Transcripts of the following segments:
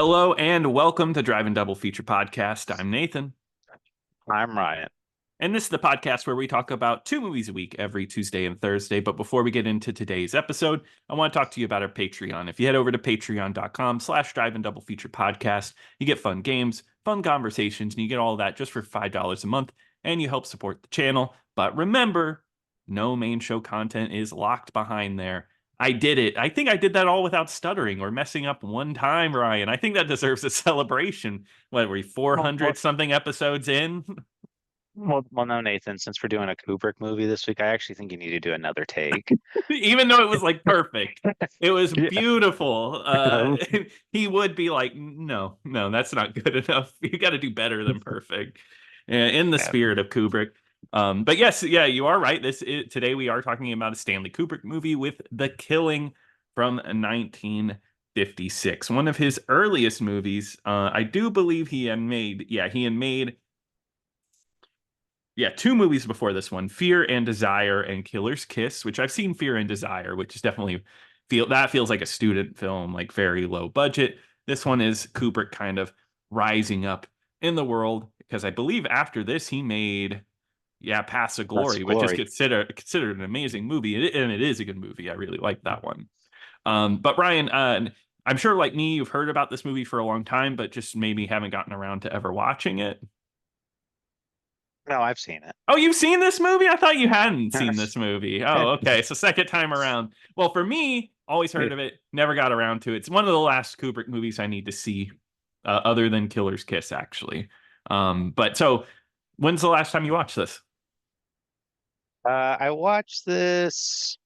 Hello and welcome to Drive and Double Feature Podcast. I'm Nathan, I'm Ryan. and this is the podcast where we talk about two movies a week every Tuesday and Thursday. But before we get into today's episode, I want to talk to you about our Patreon. If you head over to patreon.com/Drive and Double Feature Podcast, you get fun games, fun conversations, and you get all that just for $5 a month, and you help support the channel. But remember, no main show content is locked behind there. I did it. I think I did that all without stuttering or messing up one time, Ryan. I think that deserves a celebration. What were we, Well, well, 400 something episodes in? no, Nathan, since we're doing a Kubrick movie this week, I actually think you need to do another take. Even though it was like perfect. It was Yeah. beautiful. He would be like, no, no, that's not good enough. You got to do better than perfect. In the Yeah. spirit of Kubrick. But yes, yeah, you are right. Today we are talking about a Stanley Kubrick movie with The Killing from 1956, one of his earliest movies. I do believe he had made two movies before this one, Fear and Desire and Killer's Kiss, which I've seen Fear and Desire, which is definitely feels like a student film, like very low budget. This one is Kubrick kind of rising up in the world because I believe after this he made Paths of That's Glory, which is glory. considered an amazing movie, and it is a good movie. I really like that one. But Ryan, I'm sure like me, you've heard about this movie for a long time, but just maybe haven't gotten around to ever watching it. No, I've seen it. Oh, you've seen this movie? I thought you hadn't seen this movie. Oh, okay. So second time around. Well, for me, always heard of it, never got around to it. It's one of the last Kubrick movies I need to see, other than Killer's Kiss, actually. But so when's the last time you watched this? I watched this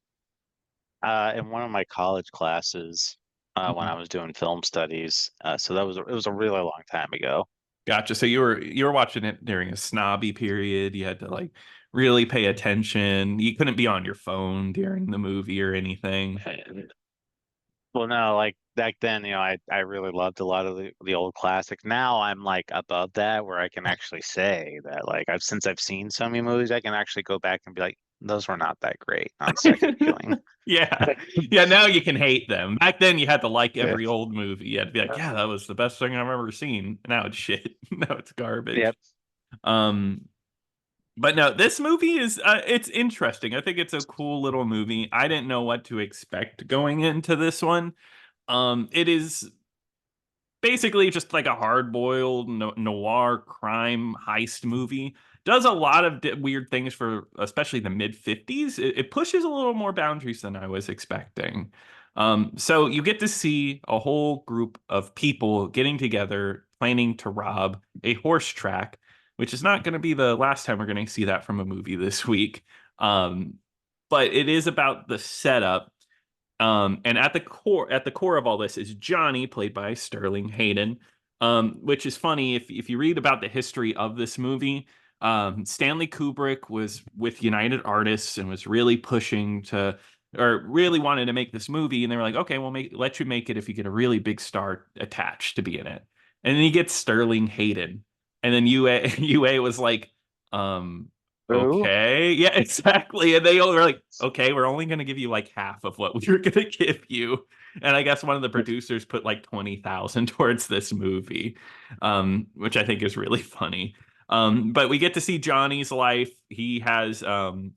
in one of my college classes when I Mhm. was doing film studies. So it was a really long time ago. Gotcha. So you were watching it during a snobby period. You had to like really pay attention. You couldn't be on your phone during the movie or anything. Well, no, like back then, I really loved a lot of the old classics. Now I'm like above that where I can actually say that like I've seen so many movies, I can actually go back and be like, those were not that great on second viewing. Yeah. Yeah, now you can hate them. Back then you had to like Yeah. every old movie. You had to be like, yeah, that was the best thing I've ever seen. Now it's shit. Now it's Yep. garbage. Um, but no, this movie is it's interesting. I think it's a cool little movie. I didn't know what to expect going into this one. It is basically just like a hard-boiled noir crime heist movie. Does a lot of weird things for especially the mid 50s. It pushes a little more boundaries than I was expecting. So you get to see a whole group of people getting together planning to rob a horse track, which is not going to be the last time we're going to see that from a movie this week. um, but it is about the setup. And at the core of all this is Johnny, played by Sterling Hayden. Which is funny if you read about the history of this movie. Stanley Kubrick was with United Artists and was really pushing to, or really wanted to make this movie, and they were like, okay, we'll let you make it if you get a really big star attached to be in it. And then he gets Sterling Hayden, and then UA UA was like, um, Ooh. okay. Yeah, exactly. And they all were like, okay, we're only going to give you like half of what we were going to give you. And I guess one of the producers put like 20,000 towards this movie, which I think is really funny. But we get to see Johnny's life. He has, I'm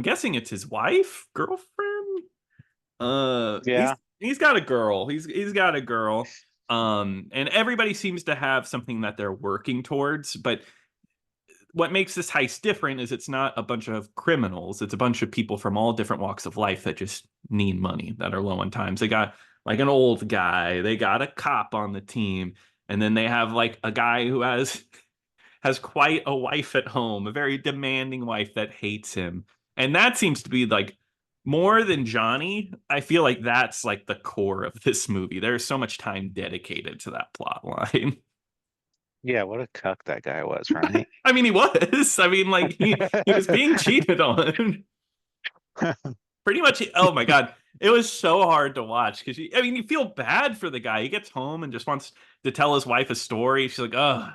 guessing it's his wife, girlfriend. Yeah. He's got a girl. He's got a girl. And everybody seems to have something that they're working towards, but what makes this heist different is it's not a bunch of criminals. It's a bunch of people from all different walks of life that just need money, that are low on times. They got like an old guy, they got a cop on the team, and then they have like a guy who has quite a wife at home, a very demanding wife that hates him. And that seems to be like more than Johnny. I feel like that's like the core of this movie. There's so much time dedicated to that plot line. Yeah, what a cuck that guy was, right? I mean, he was. I mean, like he was being cheated on. Pretty much. Oh my god, it was so hard to watch because I mean, you feel bad for the guy. He gets home and just wants to tell his wife a story. She's like, "Oh,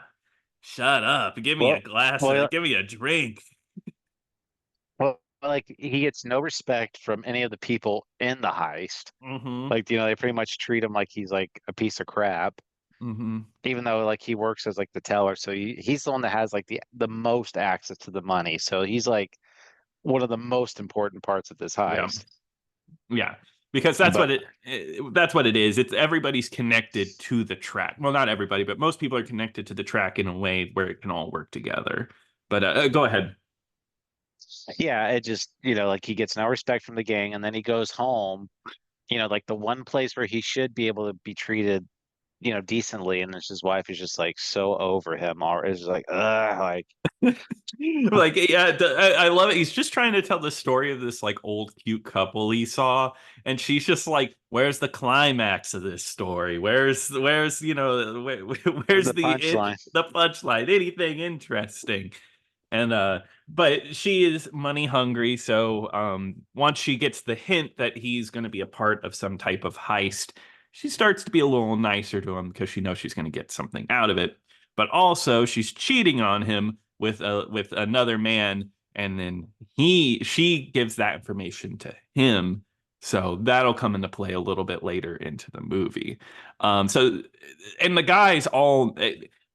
shut up! Give me a Well, glass. well, Give me a drink." well, like he gets no respect from any of the people in the heist. Mm-hmm. Like, they pretty much treat him like he's like a piece of crap, Mm-hmm. even though like he works as like the teller. So he's the one that has like the most access to the money. So he's like one of the most important parts of this Yeah. heist. Yeah. Because But that's what it is. It's everybody's connected to the track. Well, not everybody, but most people are connected to the track in a way where it can all work together. But go ahead. yeah, it just, like he gets no respect from the gang, and then he goes home, like the one place where he should be able to be treated, decently, and his wife is just like so over him, or is like, ugh, like Like, yeah, I love it. He's just trying to tell the story of this like old cute couple he saw, and she's just like, "Where's the climax of this story? Where's where's the punchline. the punchline? Anything interesting?" And but she is money hungry, so once she gets the hint that he's going to be a part of some type of heist, she starts to be a little nicer to him because she knows she's going to get something out of it. But also she's cheating on him with another man, and then she gives that information to him. So that'll come into play a little bit later into the movie. So and the guys all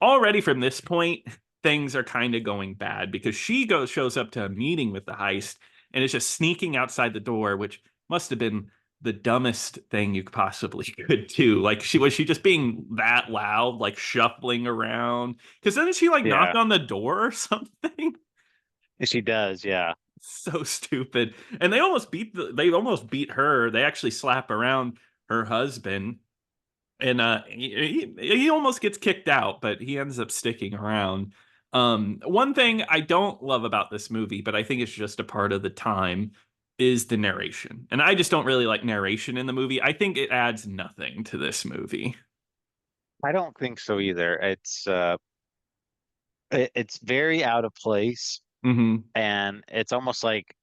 already from this point things are kind of going bad because she shows up to a meeting with the heist and is just sneaking outside the door, which must have been the dumbest thing you possibly could do. Like, she just being that loud, like shuffling around? Because then she like knock Yeah, on the door or something? she does. Yeah. So stupid. And they almost beat her. They actually slap around her husband, and he almost gets kicked out, but he ends up sticking around. One thing I don't love about this movie, but I think it's just a part of the time, is the narration. And I just don't really like narration in the movie. I think it adds nothing to this movie. I don't think so either. It's very out of place, Hmm. and it's almost like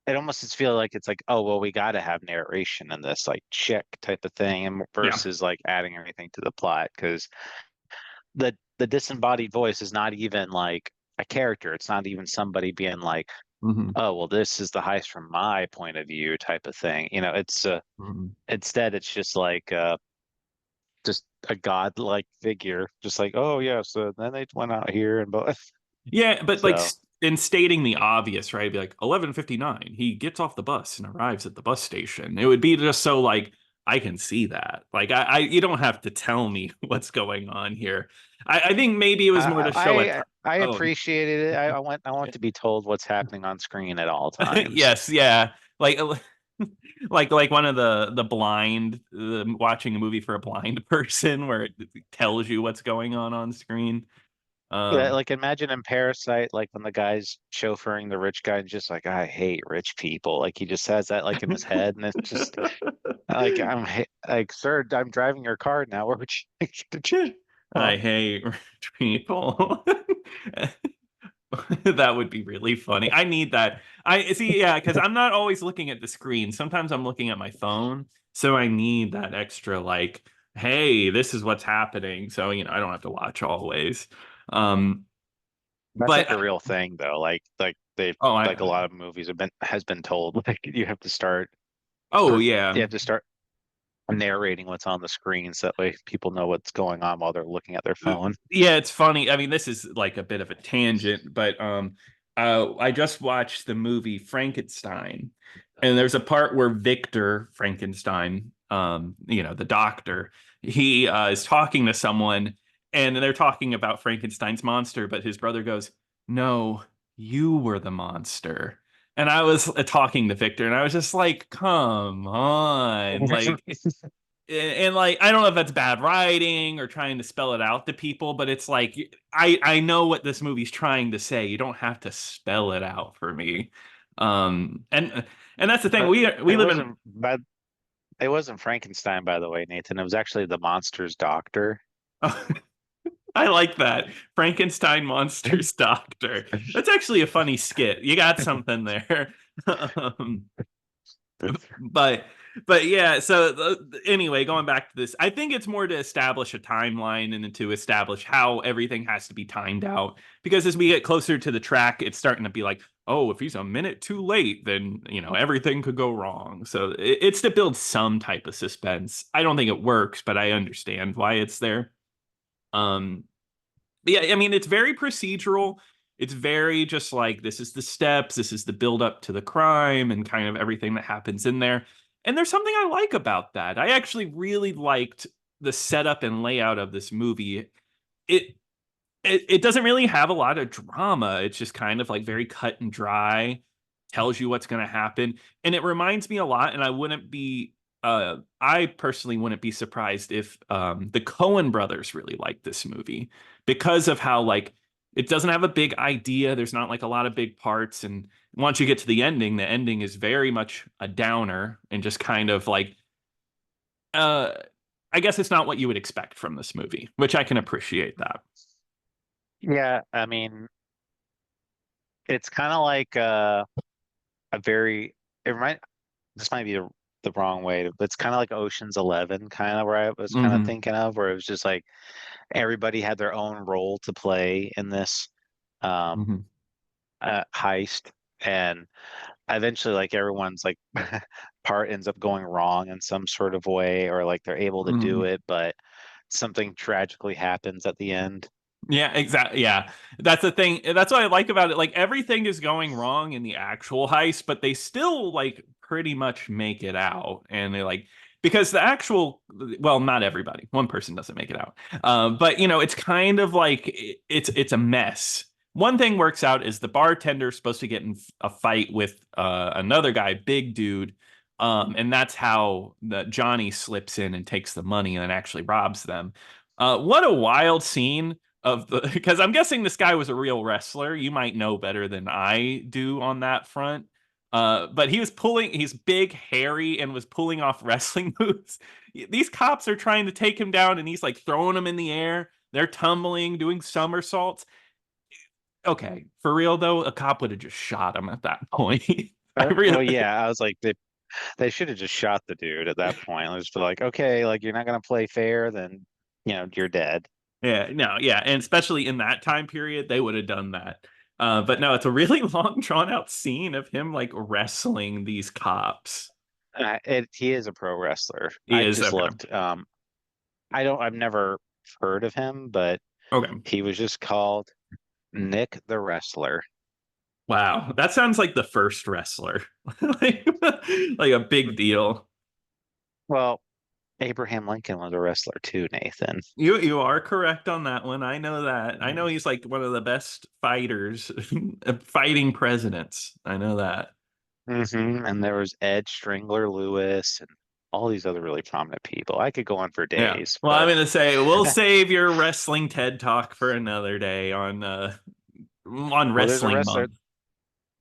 it almost just feel like it's like, oh well, we got to have narration in this like chick type of thing, and Yeah. versus like adding anything to the plot, because the disembodied voice is not even like a character. It's not even somebody being like, Hmm. oh well, this is the heist from my point of view type of thing. It's Hmm. instead it's just a godlike figure, just like, oh yeah, so then they went out here and both. Yeah, but like So in stating the obvious, right? It'd be like 11:59. He gets off the bus and arrives at the bus station. It would be just so like I can see that. Like you don't have to tell me what's going on here. I think maybe it was more to show it. I Oh, appreciated it. I want to be told what's happening on screen at all times. yes, yeah. Like like one of the blind watching a movie for a blind person where it tells you what's going on screen. Yeah, Um like imagine in Parasite, like when the guy's chauffeuring the rich guy and just like, I hate rich people. Like he just has that like in his head, and it's just like, like, sir, I'm driving your car now. Where would you like to I Oh, hate rich people. That would be really funny. I need that. I see, yeah, because I'm not always looking at the screen. Sometimes I'm looking at my phone. So I need that extra, like, hey, this is what's happening. So, I don't have to watch always. Um, that's but like a real thing though. Like they oh, like a lot of movies has been told like you have to start oh or you yeah. have to start narrating what's on the screen so that way people know what's going on while they're looking at their phone. Yeah, it's funny. I mean, this is like a bit of a tangent, but I just watched the movie Frankenstein, and there's a part where Victor Frankenstein, the doctor, he is talking to someone, and they're talking about Frankenstein's monster, but his brother goes, "No, you were the monster." And I was talking to Victor, and I was just like, "Come on, like." And like I don't know if that's bad writing or trying to spell it out to people, but it's like I know what this movie's trying to say. You don't have to spell it out for me. And that's the thing. But We it live in. wasn't but it wasn't Frankenstein, by the way, Nathan. It was actually the monster's doctor. I like that. Frankenstein monsters doctor. That's actually a funny skit. You got something there. um, but yeah, so anyway, going back to this, I think it's more to establish a timeline and to establish how everything has to be timed out, because as we get closer to the track, it's starting to be like, oh, if he's a minute too late, then everything could go wrong. So it's to build some type of suspense. I don't think it works, but I understand why it's there. Um, but yeah, I mean, it's very procedural. It's very just like this is the steps, this is the build up to the crime, and kind of everything that happens in there. And there's something I like about that. I actually really liked the setup and layout of this movie. It it doesn't really have a lot of drama. It's just kind of like very cut and dry, tells you what's going to happen. And it reminds me a lot, and I personally wouldn't be surprised if the Coen brothers really liked this movie because of how like it doesn't have a big idea. There's not like a lot of big parts. And once you get to the ending is very much a downer and just kind of like, uh, I guess it's not what you would expect from this movie, which I can appreciate that. Yeah, I mean, it's kind of like a very it remind this might be the wrong way, but it's kind of like Ocean's 11, kind of where I was kind of Hmm. thinking of, where it was just like everybody had their own role to play in this um Hmm. heist, and eventually like everyone's like part ends up going wrong in some sort of way, or like they're able to do Hmm. it, but something tragically happens at the end. Yeah, exactly. Yeah. That's the thing. That's what I like about it. Like everything is going wrong in the actual heist, but they still like pretty much make it out. And they like because the actual well, not everybody. One person doesn't make it out. But it's kind of like it's a mess. One thing works out is the bartender is supposed to get in a fight with another guy, big dude. And that's how the Johnny slips in and takes the money and actually robs them. What a wild scene of the because I'm guessing this guy was a real wrestler. You might know better than I do on that front. But he's big, hairy, and was pulling off wrestling moves. These cops are trying to take him down, and he's like throwing them in the air. They're tumbling, doing somersaults. Okay, for real though, a cop would have just shot him at that point. I really, Well, yeah, I was like they should have just shot the dude at that point. Let's be like, okay, like you're not gonna play fair, then you're dead. yeah, no, yeah, and especially in that time period, they would have done that. But no, it's a really long, drawn out scene of him like wrestling these cops. He is a pro wrestler. He I is just okay. looked. I've never heard of him, but Okay. he was just called Nick the Wrestler. Wow, that sounds like the first wrestler, like a big deal. Well, Abraham Lincoln was a wrestler too, Nathan. You are correct on that one. I know that. I know he's like one of the best fighters, fighting presidents. I know that. And there was Ed Strangler Lewis and all these other really prominent people. I could go on for Yeah. days, Well, I'm but gonna say we'll save your wrestling TED talk for another day on well, there's a Wrestling wrestler. Month.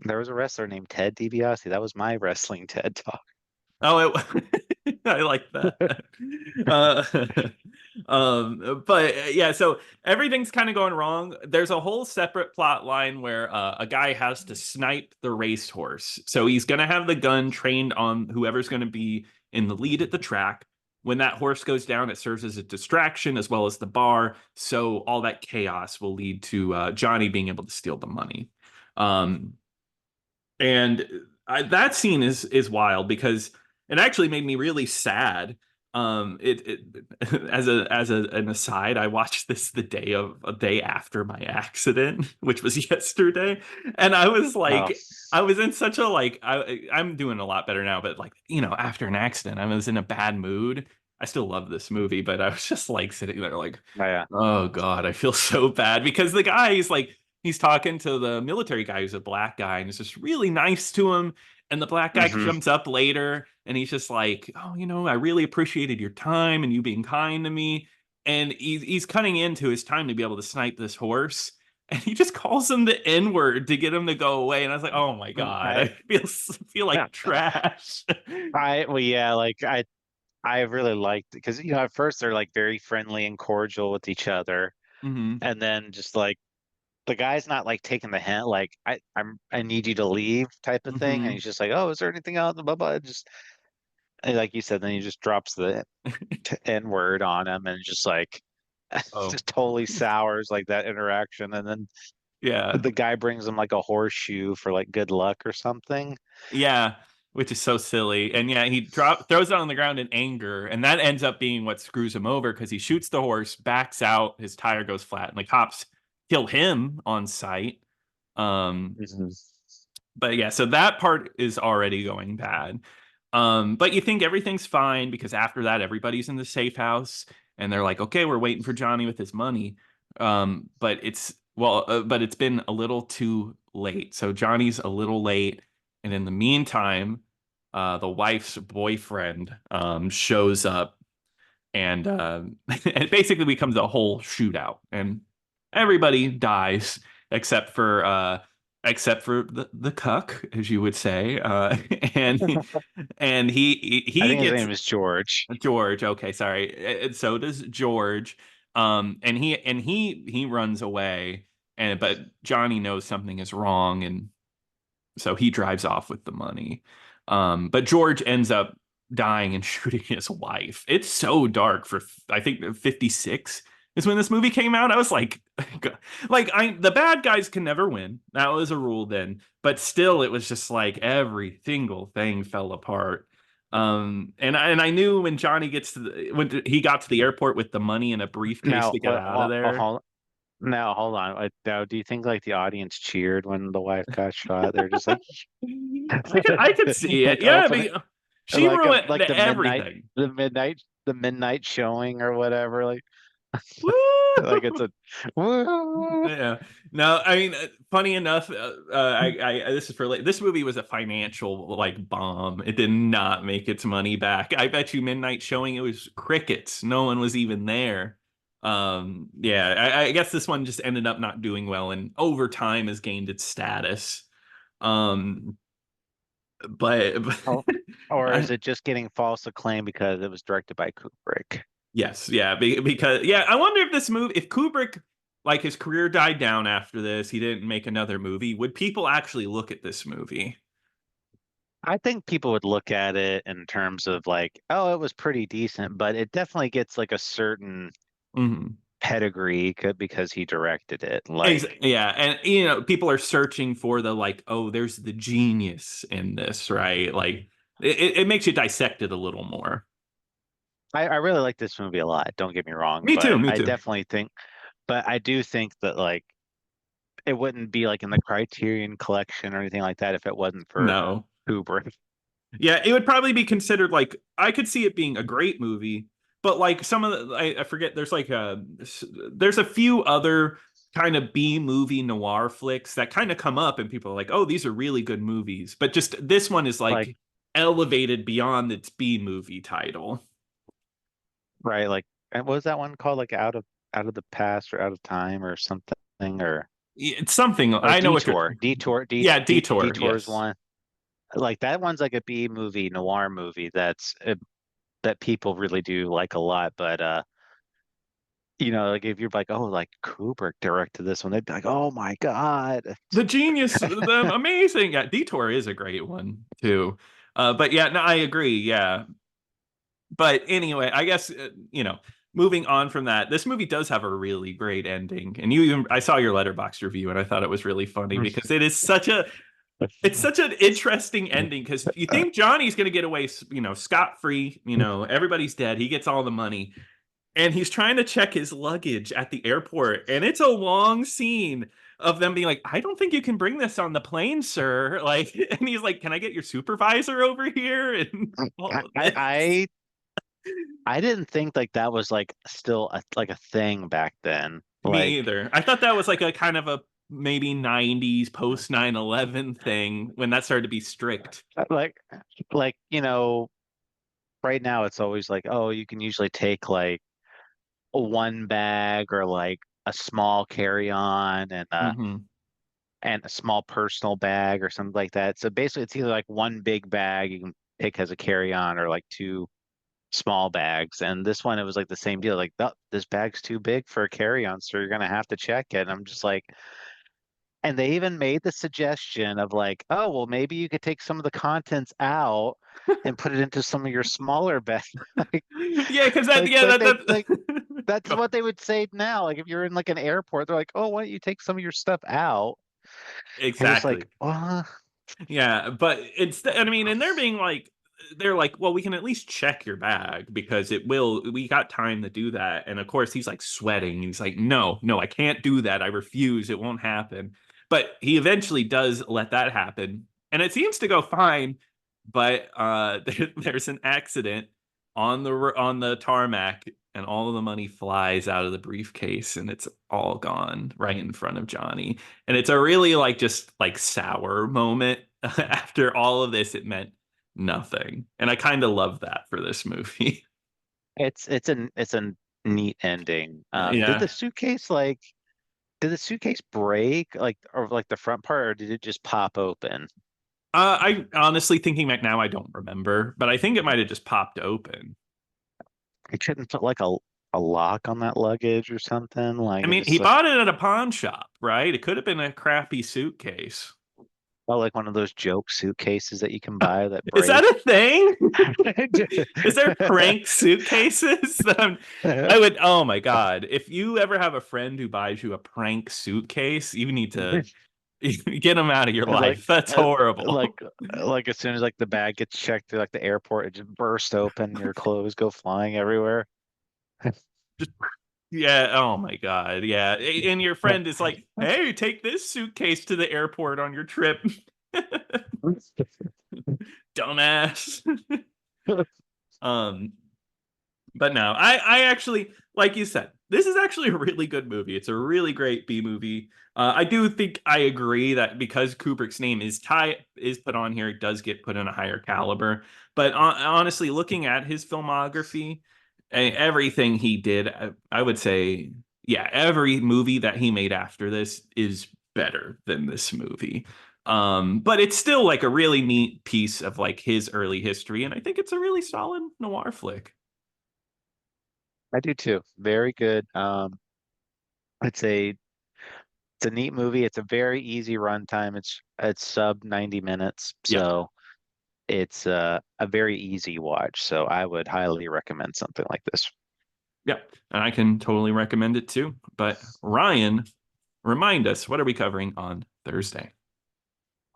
There was a wrestler named Ted DiBiase. That was my wrestling TED talk. Oh, I like that. Uh, but yeah, so everything's kind of going wrong. There's a whole separate plot line where a guy has to snipe the racehorse. So he's gonna have the gun trained on whoever's gonna be in the lead at the track. When that horse goes down, it serves as a distraction as well as the bar. So all that chaos will lead to Johnny being able to steal the money. Um, and that scene is wild because it actually made me really sad. An aside, I watched this the day of a day after my accident, which was yesterday, and I was Oh, like, I was in such a like, I'm doing a lot better now, but like, after an accident, I was in a bad mood. I still love this movie, but I was just like sitting there like, yeah. oh God, I feel so bad because the guy is like he's talking to the military guy who's a black guy and is just really nice to him. And the black guy hmm comes up later and he's just like, oh, I really appreciated your time and you being kind to me. And he's cutting into his time to be able to snipe this horse. And he just calls him the N word to get him to go away. And I was like, oh my God, I I feel yeah. like trash. Well, yeah, like I really liked because at first they're like very friendly and cordial with each other, Hmm. and then just like the guy's not like taking the hint, like I need you to leave type of thing, and Hmm. he's just like, oh, is there anything else? Blah blah. Just and like you said, then he just drops the N word on him, and just like Oh. just totally sours like that interaction, and then Yeah. The guy brings him like a horseshoe for like good luck or something. Yeah, which is so silly. And yeah, he throws it on the ground in anger, and that ends up being what screws him over because he shoots the horse, backs out, his tire goes flat, and the cops kill him on sight. Um, Mhm. but yeah, so that part is already going bad. But you think everything's fine because after that, everybody's in the safe house, and they're like, okay, we're waiting for Johnny with his money. But it's been a little too late. So Johnny's a little late, and in the meantime, the wife's boyfriend shows up, and it basically becomes a whole shootout, and everybody dies except for the cuck, as you would say, and I he think his gets name is George. George. Okay, sorry. And so does George. And he runs away, and but Johnny knows something is wrong, and so he drives off with the money. But George ends up dying and shooting his wife. It's so dark for I think 56 is when this movie came out. I was like, the bad guys can never win. That was a rule then. But still, it was just like every single thing fell apart. And I knew when Johnny when he got to the airport with the money in a briefcase Now, to get out of there. now hold on. Now, do you think like the audience cheered when the wife got shot? They're just like, I could see it. like Yeah, I opening, mean, she ruined like everything. the midnight showing or whatever. Like Woo! it's a woo. Yeah. No, I mean, funny enough, this is for late. This movie was a financial like bomb. It did not make its money back. I bet you midnight showing it was crickets. No one was even there. Yeah, I guess this one just ended up not doing well, and over time has gained its status. Um, but Oh, or is I, it just getting false acclaim because it was directed by Kubrick? yes, yeah, because yeah, I wonder if this movie, if Kubrick, like his career died down after this, he didn't make another movie, would people actually look at this movie? I think people would look at it in terms of like, oh, it was pretty decent, but it definitely gets like a certain Hmm. pedigree because he directed it. Like, Yeah, and people are searching for the like, oh, there's the genius in this, right? Like, it makes you dissect it a little more. I really like this movie a lot. Don't get me wrong, Me too, but me I too. definitely think, but I do think that like it wouldn't be like in the Criterion collection or anything like that if it wasn't for No. Kubrick. Yeah, it would probably be considered like I could see it being a great movie, but like some of the I forget there's a few other kind of B movie noir flicks that kind of come up and people are like, "Oh, these are really good movies." But just this one is Like, like elevated beyond its B movie title. right, like, and what was that one called? Like out of the past or out of time or something It's something or I know what you're Yeah, Detour, Detour's yes. one. Like that one's like a B movie, noir movie that people really do like a lot. But like if you're like, oh, like Kubrick directed this one, they'd be like, oh my God. The genius, the amazing. Yeah, Detour is a great one too. But yeah, no, I agree. Yeah, but anyway, I guess moving on from that, this movie does have a really great ending. And I saw your letterbox review, and I thought it was really funny because it's such an interesting ending because you think Johnny's going to get away, scot free. Everybody's dead. He gets all the money, and he's trying to check his luggage at the airport, and it's a long scene of them being like, "I don't think you can bring this on the plane, sir." Like, and he's like, "Can I get your supervisor over here?" And all I, of I this. I I didn't think like that was like still like a thing back then. Me Like either. I thought that was like a kind of a maybe 90s post 9/11 thing when that started to be strict. like like right now it's always like, oh, you can usually take like one bag or like a small carry-on Hmm. and a small personal bag or something like that. So basically it's either like one big bag you can take as a carry-on or like two small bags. And this one it was like the same deal. Like, oh, this bag's too big for a carry-on, so you're gonna have to check it. And I'm just like, and they even made the suggestion of like, oh, well, maybe you could take some of the contents out and put it into some of your smaller bags. like, Yeah, because that like, yeah like that they like that That's what they would say now. Like if you're in like an airport, they're like, "Oh, why don't you take some of your stuff out?" And you're just like, Exactly. "Oh, Yeah, but it's, I mean, and they're being like, they're like, well, we can at least check your bag because we got time to do that. And of course, he's like sweating. He's like, no, no, I can't do that. I refuse. It won't happen. But he eventually does let that happen. And it seems to go fine. But there's an accident on the tarmac, and all of the money flies out of the briefcase, and it's all gone right in front of Johnny. And it's a really like just like sour moment. After all of this, it meant nothing. And I kind of love that for this movie. it's a neat ending." Yeah. Did the suitcase break like or like the front part, or did it just pop open? I honestly, thinking back now, I don't remember, but I think it might have just popped open. I couldn't put like a lock on that luggage or something. I Like it mean, just he bought it at a pawn shop, right? It could have been a crappy suitcase. like one of those joke suitcases that you can buy that Is that break. a thing? Is there prank suitcases that I would, oh my God. If you ever have a friend who buys you a prank suitcase, you need to get them out of your Like, life. That's uh, horrible. like, like as soon as like the bag gets checked through like the airport, it just bursts open. Your clothes go flying everywhere. Just, yeah, oh my God. Yeah. And your friend is like, hey, take this suitcase to the airport on your trip. Dumbass. Um, But no, I actually, like you said, this is actually a really good movie. It's a really great B movie. I do think I agree that because Kubrick's name is put on here, it does get put in a higher caliber. But honestly, looking at his filmography, everything he did, I would say, yeah, every movie that he made after this is better than this movie. But it's still like a really neat piece of like his early history, and I think it's a really solid noir flick. I do too. Very good. It's a it's a neat movie. It's a very easy runtime. It's sub 90 minutes, Yeah. so it's a very easy watch. So I would highly recommend something like this. Yeah, and I can totally recommend it too. But Ryan, remind us, what are we covering on Thursday?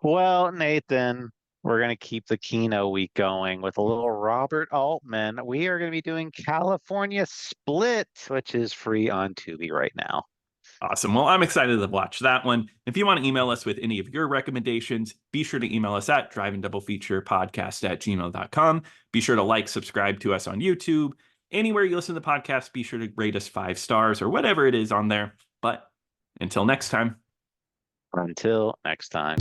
Well, Nathan, we're gonna keep the Kino week going with a little Robert Altman. We are gonna be doing California Split, which is free on Tubi right now. Awesome. Well, I'm excited to watch that one. If you want to email us with any of your recommendations, be sure to email us at drivingdoublefeaturepodcast@gmail.com. Be sure to like, subscribe to us on YouTube. Anywhere you listen to the podcast, be sure to rate us 5 stars or whatever it is on there. But until next time. Until next time.